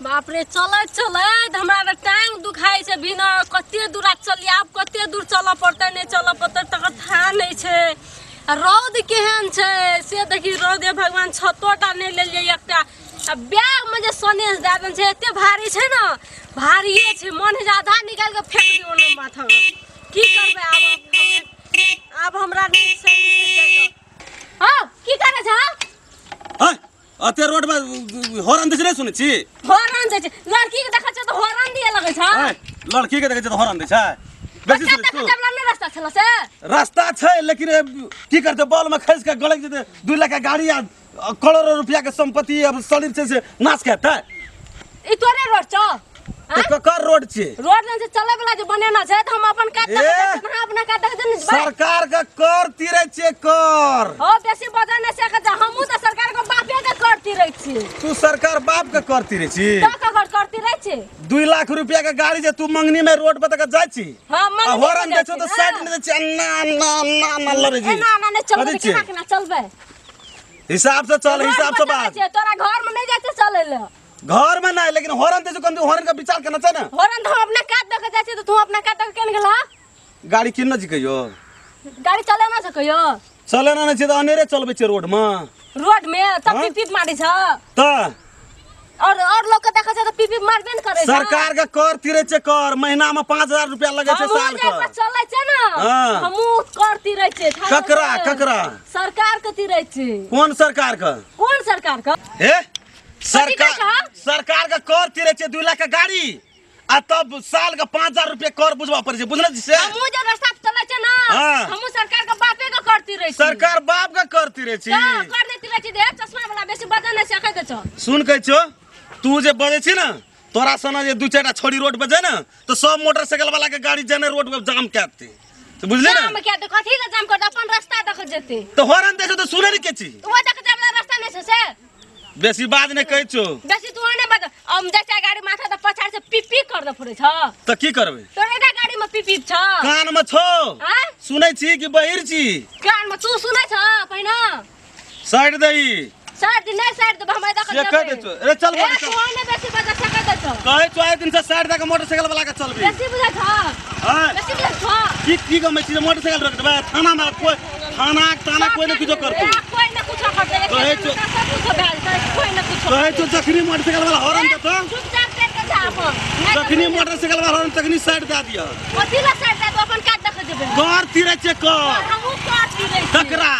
बाप रे चलत चलत हमरा टांग दुखाई छै बिना कते दूर चली आब कते दूर चल पड़ते नहीं चल पड़ते तक था नहीं छै रौद केहन छै से देखी रौद भगवान छतोटा नहीं लेलिए एकटा बैग में जे सनेस दे देन छै एते भारी छै ना भारीए छै मन है आधा निकाल के फेंक दियो ना माथा की करबे अब हमरा नहीं सही हां की करे छ हां अते रोड में हॉर्न दे सुने छी हॉर्न दे लड़की के देखा छ तो हॉर्न दिए लगे छ लड़की के देखा छ तो हॉर्न दे छ बेसी सुने तू रास्ता छला से रास्ता छै लेकिन की करते बॉल में खस के गलक जेते 2 लाख के गाड़ी आ करोड़ों रुपया के संपत्ति अब शरीर से नाश करता ई तोरे रोड छ तो कर रोड छे रोड से चले वाला जो बनेना छै त हम अपन काट देख अपना काट देख जन सरकार का कर तीरे छे कर हो बेसी बजा नै सके त हमहु त सरकार को बापे के कर तीरे छी तू सरकार बाप के कर तीरे छी का कर तीरे छी 2 लाख रुपया के गाड़ी जे तू मंगनी में रोड पे तक जाय छी हां मंगनी हॉर्न दे छ तो साइड में छी ना लरे जी ना चलबे केना चलबे हिसाब से चल हिसाब से बात तोरा घर में नहीं जाते चले ले घर में नहीं लेकिन हॉर्न दे कम हॉर्न का विचार करना चाहिए ना हॉर्न तो हम अपना काट देख जाय छी तो तू अपना काट देख केन गेला गाड़ी किन न जिकयो गाड़ी चले ना सकयो चले ना छै त अनेरे चलबे छै रोड में तब पिप मारी छ त और लोग के देखा छ त पिप मारबे न करे सरकार का कर तीरे छै कर महीना में 5000 रुपया लगे छै साल का चले छै ना हमहु कर तीरे छै ककरा सरकार के तीरे छै कौन सरकार का हे सरकार का कर तीरे छै 2 लाख का गाड़ी आ तब साल का 5000 रुपया कर बुझवा पड़े छै बुझल से हमहु जे रास्ता चले छै ना हमहु सरकार का बापे का कर तीरे छै सरकार बाप का कर तीरे छी कर दे तीरे छी दे चश्मा वाला बेसी बजा नै सकै छ सुन कह छो तू जे बजे छी ना तोरा सना जे 2-4टा छोड़ी रोड पे जाय ना तो सब मोटरसाइकिल वाला के गाड़ी जने रोड पे जाम करते तो बुझले ना हम क्या तो कथि ले जाम कर अपन रास्ता देख जेते तो हॉर्न देखो तो सुने नी के छी वो देख जे वाला रास्ता नै छै से बेसी बात नै कहै छो बेसी तू नै बता हम जैसा गाड़ी माथा त पछाड़ से पिपी कर दे पड़े छ त की करबे तोरे गाड़ी में पिपी छ कान में छो सुनै छी कि बहिर छी कान में तू सुनै छ पहिना साइड दई साइड नै साइड त हमरा देख जे कह दे छो रे चल बोल तू नै बेसी बजा सकै दे छ कहै छो आइ दिन से साइड दा के मोटरसाइकिल वाला के चलबे बेसी बुझा छ हां बेसी बुझा छ की गमे छी मोटरसाइकिल रोक देबे थाना में कोई थाना कोई न कुछो करतो कोई न कुछो करते कहै छो कोई न कुछो कहै छो जखनी मोटरसाइकिल वाला हॉर्न दे तो चुपचाप करके जा अपन जखनी मोटरसाइकिल वाला हॉर्न तखनी साइड दे दिया कथि ला साइड दे अपन काट देख जेबे कर तीरे छे कर हमहु काट तीरे ककरा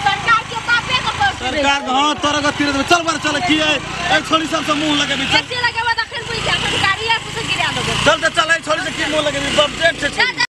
सरकार के बापे का कर सरकार हां तोरा के तीरे चल बार चल की है एक छोरी सब से मुंह लगे कैसे लगे बता फिर कोई क्या गाड़ी है कुछ गिरा दोगे चल छोरी से की मुंह लगे बबजेट छे